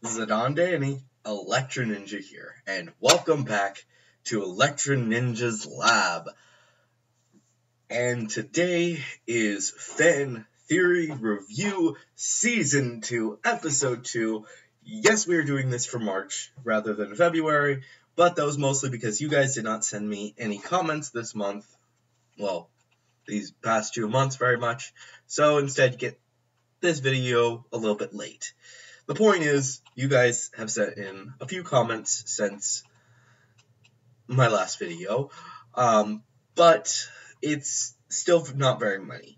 Zidane Danny, Electra Ninja here, and welcome back to Electra Ninja's Lab. And today is Fan Theory Review Season 2, Episode 2. Yes, we are doing this for March rather than February, but that was mostly because you guys did not send me any comments this month. Well, these past 2 months very much. So instead, get this video a little bit late. The point is, you guys have sent in a few comments since my last video, but it's still not very many.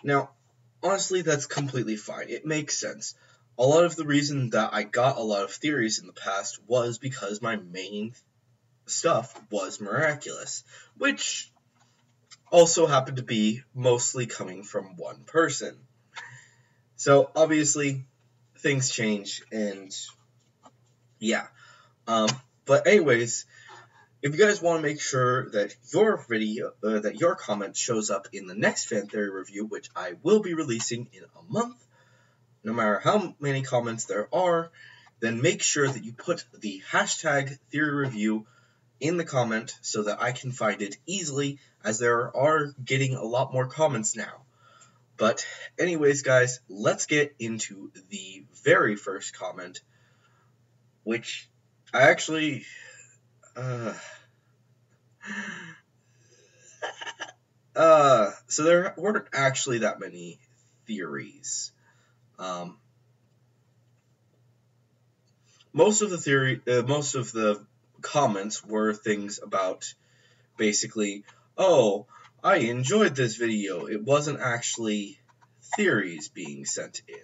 Now, honestly, that's completely fine. It makes sense. A lot of the reason that I got a lot of theories in the past was because my main stuff was miraculous, which also happened to be mostly coming from one person. So, obviously, things change, and yeah. But anyways, if you guys want to make sure that your video, that your comment shows up in the next fan theory review, which I will be releasing in a month, no matter how many comments there are, then make sure that you put the hashtag theory review in the comment so that I can find it easily, as there are getting a lot more comments now. But anyways, guys, let's get into the very first comment, which I actually... so there weren't actually that many theories. Most of the comments were things about basically, oh, I enjoyed this video. It wasn't actually theories being sent in.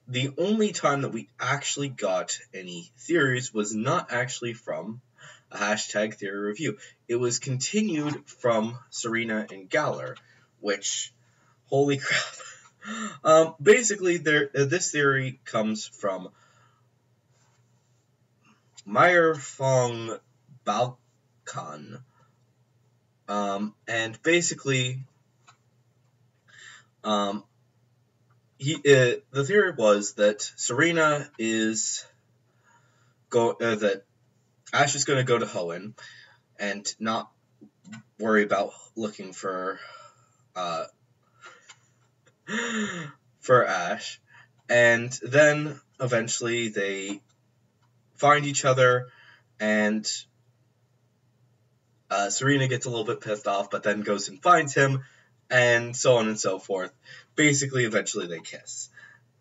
The only time that we actually got any theories was not actually from a hashtag theory review. It was continued from Serena and Galler, which, holy crap. Basically, this theory comes from Meyer von Balkan. And basically, the theory was that Serena is that Ash is going to go to Hoenn and not worry about looking for Ash, and then eventually they find each other, and Serena gets a little bit pissed off, but then goes and finds him, and so on and so forth. Basically, eventually they kiss.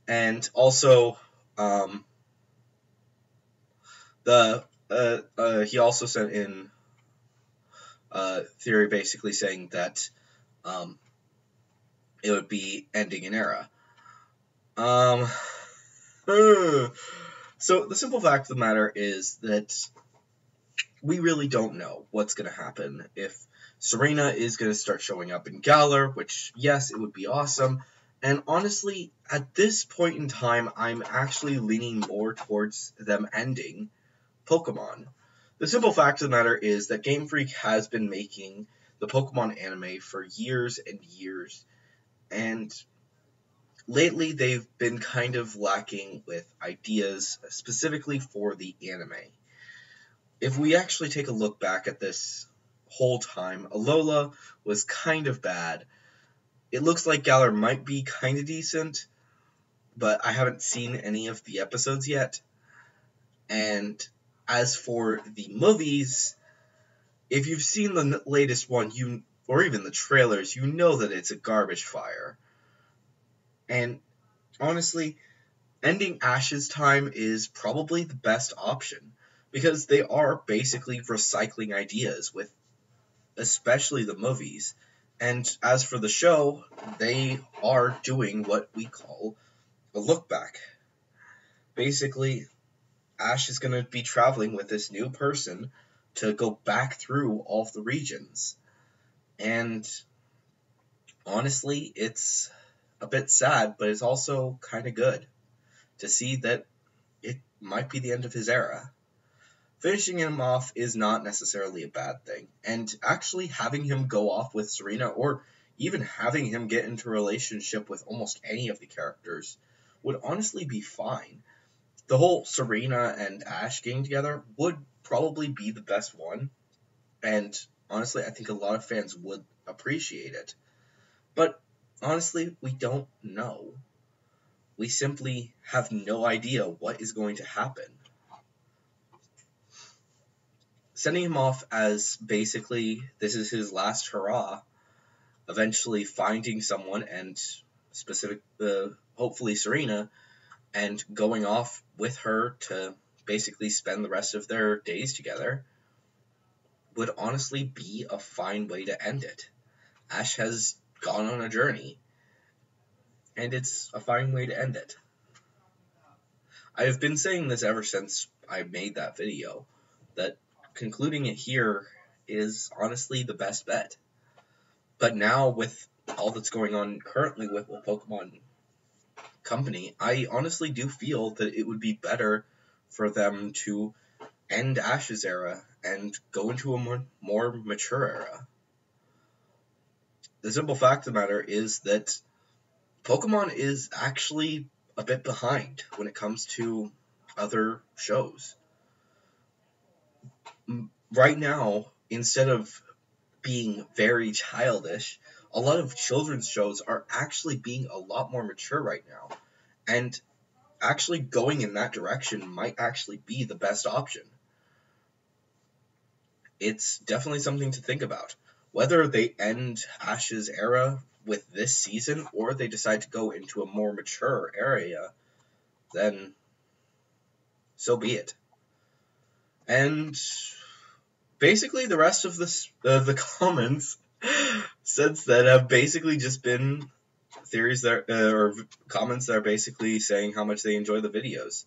And also, he also sent in a theory basically saying that it would be ending an era. So the simple fact of the matter is that we really don't know what's going to happen. If Serena is going to start showing up in Galar, which, yes, it would be awesome. And honestly, at this point in time, I'm actually leaning more towards them ending Pokemon. The simple fact of the matter is that Game Freak has been making the Pokemon anime for years and years, and lately they've been kind of lacking with ideas specifically for the anime. If we actually take a look back at this whole time, Alola was kind of bad. It looks like Galar might be kind of decent, but I haven't seen any of the episodes yet. And as for the movies, if you've seen the latest one, or even the trailers, you know that it's a garbage fire. And honestly, ending Ash's time is probably the best option, because they are basically recycling ideas with especially the movies. And as for the show, they are doing what we call a look back. Basically, Ash is going to be traveling with this new person to go back through all of the regions. And honestly, it's a bit sad, but it's also kind of good to see that it might be the end of his era. Finishing him off is not necessarily a bad thing, and actually having him go off with Serena, or even having him get into a relationship with almost any of the characters would honestly be fine. The whole Serena and Ash getting together would probably be the best one, and honestly, I think a lot of fans would appreciate it. But honestly, we don't know. We simply have no idea what is going to happen. Sending him off as basically this is his last hurrah, eventually finding someone and hopefully Serena, and going off with her to basically spend the rest of their days together would honestly be a fine way to end it. Ash has gone on a journey, and it's a fine way to end it. I have been saying this ever since I made that video, that concluding it here is honestly the best bet. But now, with all that's going on currently with the Pokemon Company, I honestly do feel that it would be better for them to end Ash's era and go into a more mature era. The simple fact of the matter is that Pokemon is actually a bit behind when it comes to other shows. Right now, instead of being very childish, a lot of children's shows are actually being a lot more mature right now. And actually going in that direction might actually be the best option. It's definitely something to think about. Whether they end Ash's era with this season or they decide to go into a more mature area, then so be it. And basically the rest of the comments since then have basically just been theories that or comments that are basically saying how much they enjoy the videos.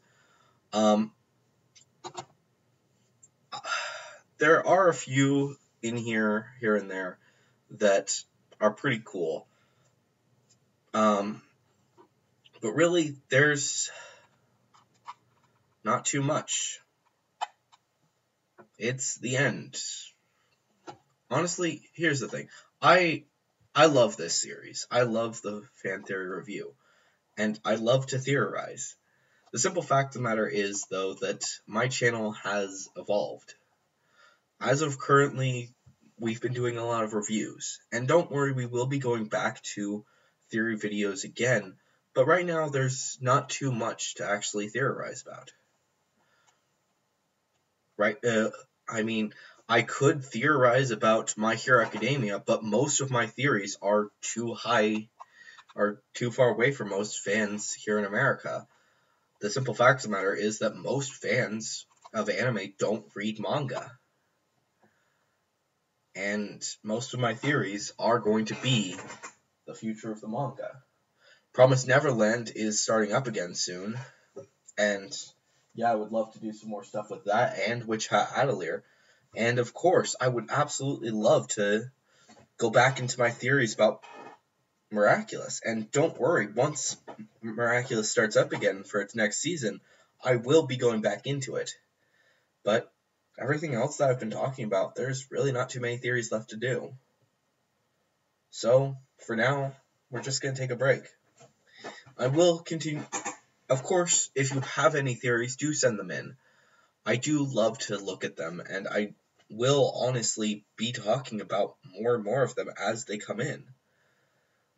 There are a few in here and there that are pretty cool. But really, there's not too much. It's the end. Honestly, here's the thing. I love this series. I love the fan theory review. And I love to theorize. The simple fact of the matter is, though, that my channel has evolved. As of currently, we've been doing a lot of reviews. And don't worry, we will be going back to theory videos again. But right now, there's not too much to actually theorize about. Right? I could theorize about My Hero Academia, but most of my theories are too far away from most fans here in America. The simple fact of the matter is that most fans of anime don't read manga. And most of my theories are going to be the future of the manga. Promised Neverland is starting up again soon, and yeah, I would love to do some more stuff with that and Witch Hat Atelier. And of course, I would absolutely love to go back into my theories about Miraculous. And don't worry, once Miraculous starts up again for its next season, I will be going back into it. But everything else that I've been talking about, there's really not too many theories left to do. So, for now, we're just going to take a break. I will continue. Of course, if you have any theories, do send them in. I do love to look at them, and I will honestly be talking about more and more of them as they come in.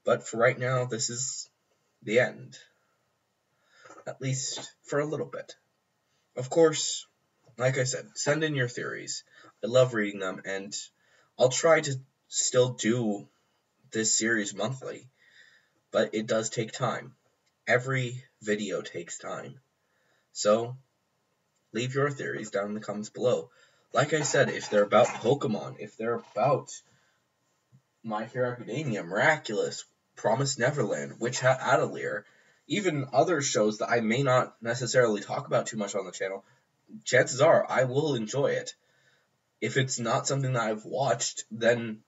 But for right now, this is the end. At least for a little bit. Of course, like I said, send in your theories. I love reading them, and I'll try to still do this series monthly. But it does take time. Every video takes time. So, leave your theories down in the comments below. Like I said, if they're about Pokemon, if they're about My Hero Academia, Miraculous, Promised Neverland, Witch Hat Atelier, even other shows that I may not necessarily talk about too much on the channel, chances are I will enjoy it. If it's not something that I've watched, then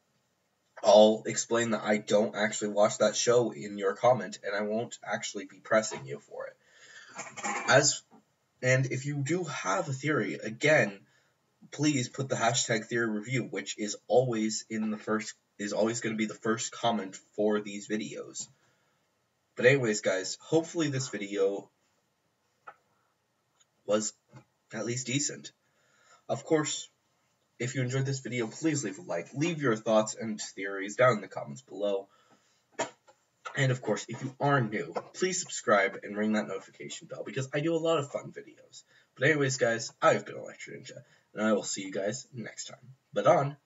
I'll explain that I don't actually watch that show in your comment, and I won't actually be pressing you for it. And if you do have a theory, again, please put the hashtag theory review, which is always in the first is always going to be the first comment for these videos. But anyways, guys, hopefully this video was at least decent. Of course, if you enjoyed this video, please leave a like. Leave your thoughts and theories down in the comments below. And of course, if you are new, please subscribe and ring that notification bell because I do a lot of fun videos. But anyways, guys, I've been Electro Ninja, and I will see you guys next time. But on